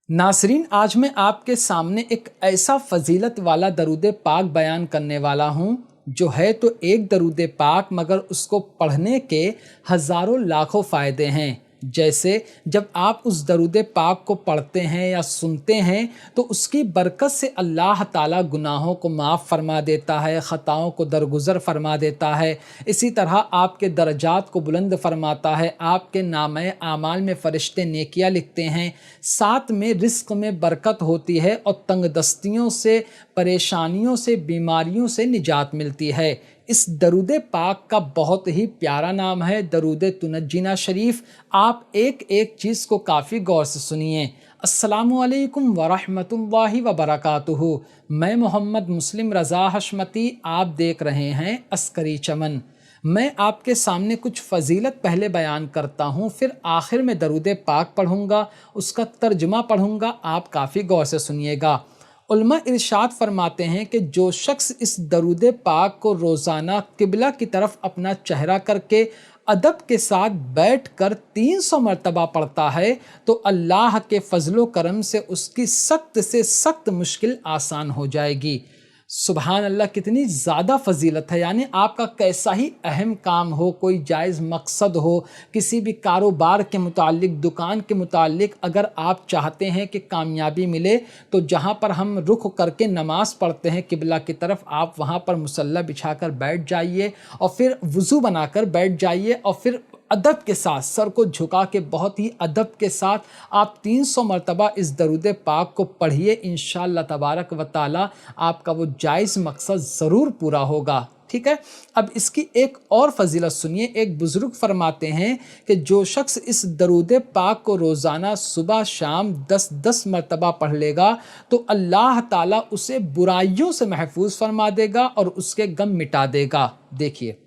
नासरीन, आज मैं आपके सामने एक ऐसा फजीलत वाला दरूद पाक बयान करने वाला हूँ जो है तो एक दरूद पाक, मगर उसको पढ़ने के हज़ारों लाखों फ़ायदे हैं। जैसे जब आप उस दरूद पाक को पढ़ते हैं या सुनते हैं तो उसकी बरकत से अल्लाह ताला गुनाहों को माफ़ फरमा देता है, ख़ताओं को दरगुज़र फरमा देता है। इसी तरह आपके दर्जात को बुलंद फरमाता है, आपके नामे आमाल में फ़रिश्ते नेकियां लिखते हैं, साथ में रिस्क में बरकत होती है और तंगदस्तियों से, परेशानियों से, बीमारियों से निजात मिलती है। इस दरूद पाक का बहुत ही प्यारा नाम है दरूद तुनज्जीना शरीफ। आप एक एक चीज़ को काफ़ी गौर से सुनिए। अस्सलामु अलैकुम वरहमतुल्लाहि वबरकातुहू। मैं मोहम्मद मुस्लिम रज़ा हशमती, आप देख रहे हैं अस्करी चमन। मैं आपके सामने कुछ फ़जीलत पहले बयान करता हूँ, फिर आखिर में दरूद पाक पढ़ूँगा, उसका तर्जुमा पढ़ूँगा। आप काफ़ी गौर से सुनिएगा। उलमा इरशाद फरमाते हैं कि जो शख्स इस दरूद पाक को रोज़ाना किबला की तरफ अपना चेहरा करके अदब के साथ बैठ कर 300 मरतबा पढ़ता है तो अल्लाह के फजलो करम से उसकी सख्त से सख्त मुश्किल आसान हो जाएगी। सुबहान अल्लाह, कितनी ज़्यादा फजीलत है। यानी आपका कैसा ही अहम काम हो, कोई जायज़ मकसद हो, किसी भी कारोबार के मुतालिक, दुकान के मुतालिक, अगर आप चाहते हैं कि कामयाबी मिले तो जहाँ पर हम रुख करके नमाज़ पढ़ते हैं किबला की तरफ, आप वहाँ पर मुसल्ला बिछाकर बैठ जाइए और फिर वज़ू बनाकर बैठ जाइए और फिर अदब के साथ, सर को झुका के बहुत ही अदब के साथ आप 300 मरतबा इस दरूद पाक को पढ़िए। इंशाअल्लाह तबारक व ताला आपका वो जायज़ मकसद ज़रूर पूरा होगा। ठीक है, अब इसकी एक और फजीलत सुनिए। एक बुज़ुर्ग फरमाते हैं कि जो शख्स इस दरूद पाक को रोज़ाना सुबह शाम 10-10 मरतबा पढ़ लेगा तो अल्लाह ताला उसे बुराइयों से महफूज फरमा देगा और उसके गम मिटा देगा। देखिए,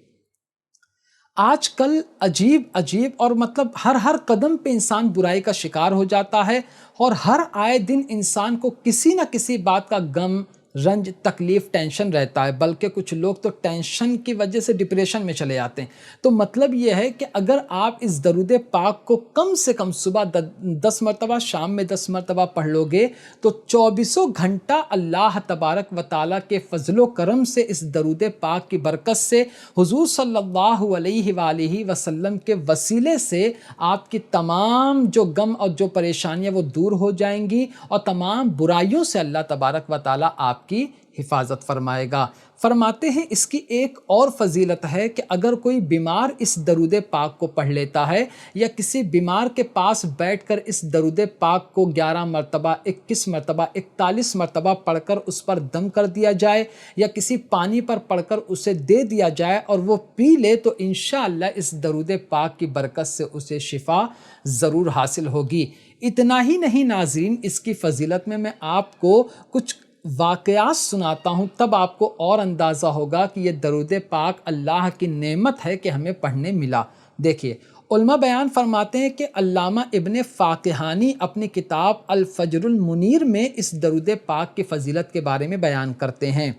आजकल अजीब अजीब और मतलब हर कदम पे इंसान बुराई का शिकार हो जाता है और हर आए दिन इंसान को किसी न किसी बात का गम, रंज, तकलीफ़, टेंशन रहता है। बल्कि कुछ लोग तो टेंशन की वजह से डिप्रेशन में चले जाते हैं। तो मतलब ये है कि अगर आप इस दरूद पाक को कम से कम सुबह 10 मरतबा, शाम में 10 मरतबा पढ़ लोगे तो 24 घंटा अल्लाह तबारक व ताला के फजलो करम से, इस दरूद पाक की बरकत से, हुजूर सल्लल्लाहु अलैहि वसल्लम के वसीले से आपकी तमाम जो गम और जो परेशानियाँ वो दूर हो जाएंगी और तमाम बुराइयों से अल्लाह तबारक व ताला आपकी हिफाजत फरमाएगा। फरमाते हैं इसकी एक और फजीलत है कि अगर कोई बीमार इस दरूद पाक को पढ़ लेता है या किसी बीमार के पास बैठकर इस दरूद पाक को 11 मरतबा, 21 मरतबा, 41 मरतबा पढ़कर उस पर दम कर दिया जाए या किसी पानी पर पढ़कर उसे दे दिया जाए और वो पी ले तो इंशाअल्लाह इस दरूद पाक की बरकत से उसे शिफा ज़रूर हासिल होगी। इतना ही नहीं नाज़रीन, इसकी फजीलत में मैं आपको कुछ वाक़यात सुनाता हूँ, तब आपको और अंदाज़ा होगा कि ये दरूद पाक अल्लाह की नेमत है कि हमें पढ़ने मिला। देखिए, उलमा बयान फरमाते हैं कि अल्लामा इब्ने फ़ाक़िहानी अपनी किताब अल फ़ज्रुल मुनीर में इस दरूद पाक की फ़जीलत के बारे में बयान करते हैं।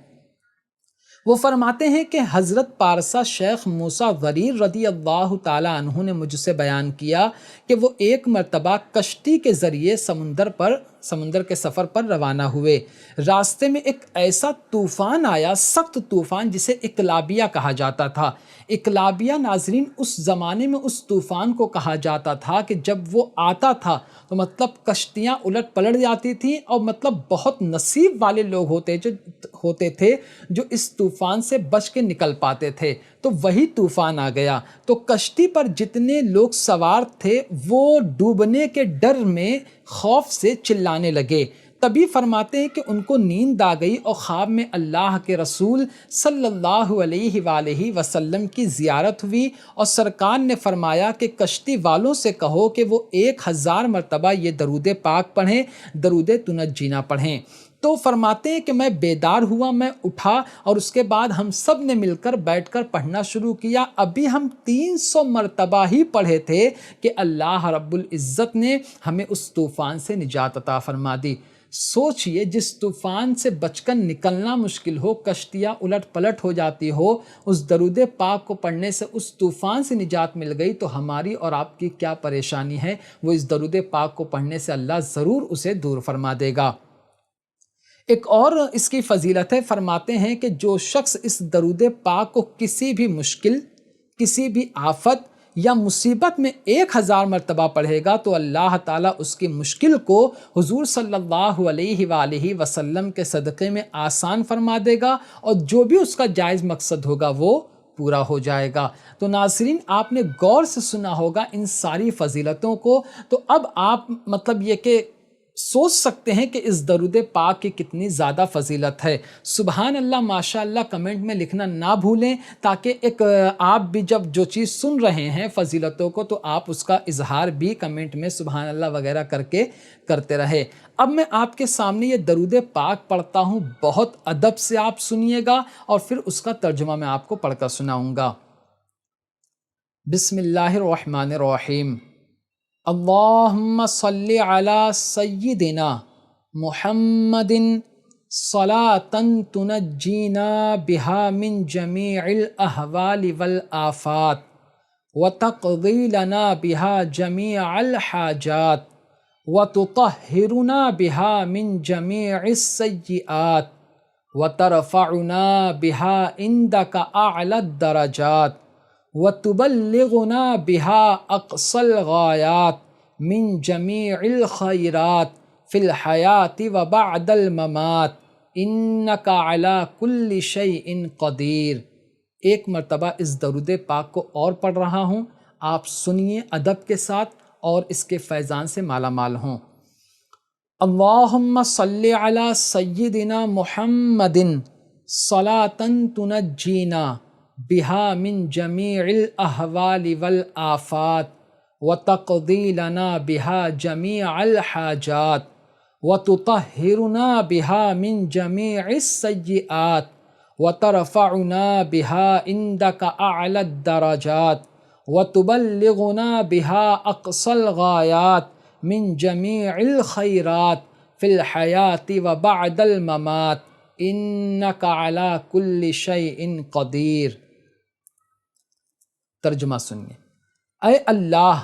वो फरमाते हैं कि हज़रत पारसा शेख मूसा ग़रीर रदी अल्लाह ताला अन्हु ने मुझसे बयान किया कि वो एक मरतबा कश्ती के ज़रिए समुंदर के सफ़र पर रवाना हुए। रास्ते में एक ऐसा तूफ़ान आया, सख्त तूफ़ान, जिसे इकलाबिया कहा जाता था। इकलाबिया नाज़रीन, उस ज़माने में उस तूफ़ान को कहा जाता था कि जब वो आता था तो मतलब कश्तियाँ उलट पलट जाती थी और मतलब बहुत नसीब वाले लोग होते थे जो इस तूफ़ान से बच के निकल पाते थे। तो वही तूफ़ान आ गया तो कश्ती पर जितने लोग सवार थे वो डूबने के डर में खौफ से चिल्लाने लगे। तभी फरमाते हैं कि उनको नींद आ गई और ख्वाब में अल्लाह के रसूल सल्लल्लाहु अलैहि वसल्लम की ज़ियारत हुई और सरकार ने फरमाया कि कश्ती वालों से कहो कि वो 1000 मरतबा ये दरूद पाक पढ़ें, दरूद तुनज्जीना पढ़ें। تو فرماتے ہیں کہ میں بیدار ہوا، میں اٹھا اور اس کے بعد ہم سب نے مل کر بیٹھ کر پڑھنا شروع کیا۔ ابھی ہم 300 مرتبہ ہی پڑھے تھے کہ اللہ رب العزت نے ہمیں اس طوفان سے نجات عطا فرما دی۔ سوچئے جس طوفان سے بچ کر نکلنا مشکل ہو، کشتیاں الٹ پلٹ ہو جاتی ہو، اس درود پاک کو پڑھنے سے اس طوفان سے نجات مل گئی، تو ہماری اور آپ کی کیا پریشانی ہے؟ وہ اس درود پاک کو پڑھنے سے اللہ ضرور اسے دور فرما دے گا۔ ایک اور اس کی فضیلت ہے، فرماتے ہیں کہ جو شخص اس درود پاک کو کسی بھی مشکل، کسی بھی آفت یا مصیبت میں 1000 مرتبہ پڑھے گا تو اللہ تعالیٰ اس کی مشکل کو حضور صلی اللہ علیہ وآلہ وسلم کے صدقے میں آسان فرما دے گا، اور جو بھی اس کا جائز مقصد ہوگا وہ پورا ہو جائے گا۔ تو ناظرین، آپ نے غور سے سنا ہوگا ان ساری فضیلتوں کو، تو اب آپ مطلب یہ کہ سوچ سکتے ہیں کہ اس درود پاک کی کتنی زیادہ فضیلت ہے۔ سبحان اللہ، ماشاء اللہ کمنٹ میں لکھنا نہ بھولیں، تاکہ ایک آپ بھی جب جو چیز سن رہے ہیں فضیلتوں کو، تو آپ اس کا اظہار بھی کمنٹ میں سبحان اللہ وغیرہ کر کے کرتے رہے۔ اب میں آپ کے سامنے یہ درود پاک پڑھتا ہوں، بہت ادب سے آپ سنیے گا، اور پھر اس کا ترجمہ میں آپ کو پڑھ کر سناؤں گا۔ بسم اللہ الرحمن الرحیم۔ اللہم صلی علی سیدنا محمد صلاۃ تنجینا بہا من جمیع الاحوال والآفات وتقضی لنا بہا جمیع الحاجات وتطہرنا بہا من جمیع السیئات وترفعنا بہا عندک اعلی الدرجات وتبلغنا بها اقصى الغایات من جمیع الخیرات فی الحیات وبعد الممات انک علی کل شیء قدیر۔ ایک مرتبہ اس درود پاک کو اور پڑھ رہا ہوں، آپ سنیے ادب کے ساتھ اور اس کے فیضان سے مالا مال ہوں۔ اللہم صلی علی سیدنا محمد صلاۃ تنجینا بہا من جمیع الاحوال والآفات وتقضی لنا بہا جمیع الحاجات وتطہرنا بہا من جمیع السیئات وترفعنا بہا عندک اعلی الدرجات وتبلغنا بہا اقصى الغایات من جمیع الخیرات فی الحیات وبعد الممات انک علی کل شیء قدیر۔ ترجمہ سنیے۔ اے اللہ،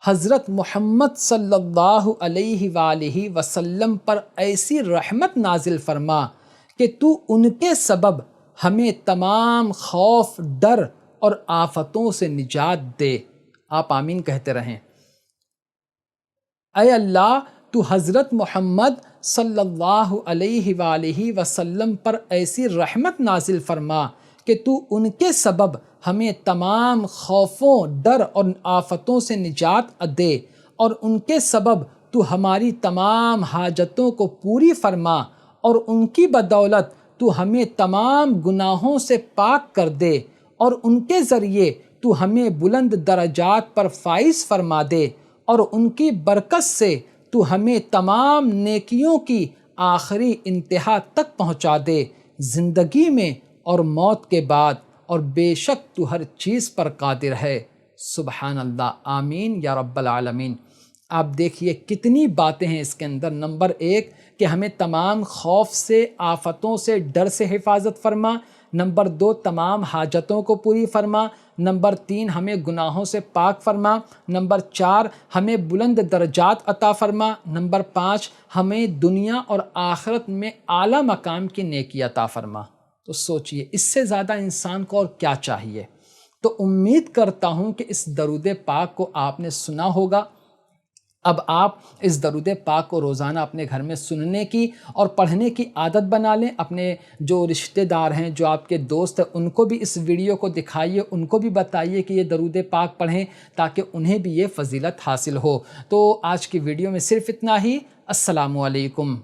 حضرت محمد صلی اللہ علیہ وآلہ وسلم پر ایسی رحمت نازل فرما کہ تو ان کے سبب ہمیں تمام خوف، ڈر اور آفتوں سے نجات دے۔ آپ آمین کہتے رہیں۔ اے اللہ، تو حضرت محمد صلی اللہ علیہ وآلہ وسلم پر ایسی رحمت نازل فرما کہ تو ان کے سبب ہمیں تمام خوفوں، ڈر اور آفتوں سے نجات دے، اور ان کے سبب تو ہماری تمام حاجتوں کو پوری فرما، اور ان کی بدولت تو ہمیں تمام گناہوں سے پاک کر دے، اور ان کے ذریعے تو ہمیں بلند درجات پر فائز فرما دے، اور ان کی برکت سے تو ہمیں تمام نیکیوں کی آخری انتہا تک پہنچا دے، زندگی میں اور موت کے بعد، اور بے شک تو ہر چیز پر قادر ہے۔ سبحان اللہ، آمین یا رب العالمین۔ آپ دیکھیے کتنی باتیں ہیں اس کے اندر۔ نمبر 1 کہ ہمیں تمام خوف سے، آفتوں سے، ڈر سے حفاظت فرما۔ نمبر 2 تمام حاجتوں کو پوری فرما۔ نمبر 3 ہمیں گناہوں سے پاک فرما۔ نمبر 4 ہمیں بلند درجات عطا فرما۔ نمبر 5 ہمیں دنیا اور آخرت میں اعلیٰ مقام کی نیکی عطا فرما۔ تو سوچئے اس سے زیادہ انسان کو اور کیا چاہیے؟ تو امید کرتا ہوں کہ اس درود پاک کو آپ نے سنا ہوگا۔ اب آپ اس درود پاک کو روزانہ اپنے گھر میں سننے کی اور پڑھنے کی عادت بنا لیں۔ اپنے جو رشتہ دار ہیں، جو آپ کے دوست ہیں، ان کو بھی اس ویڈیو کو دکھائیے، ان کو بھی بتائیے کہ یہ درود پاک پڑھیں، تاکہ انہیں بھی یہ فضیلت حاصل ہو۔ تو آج کی ویڈیو میں صرف اتنا ہی۔ السلام علیکم۔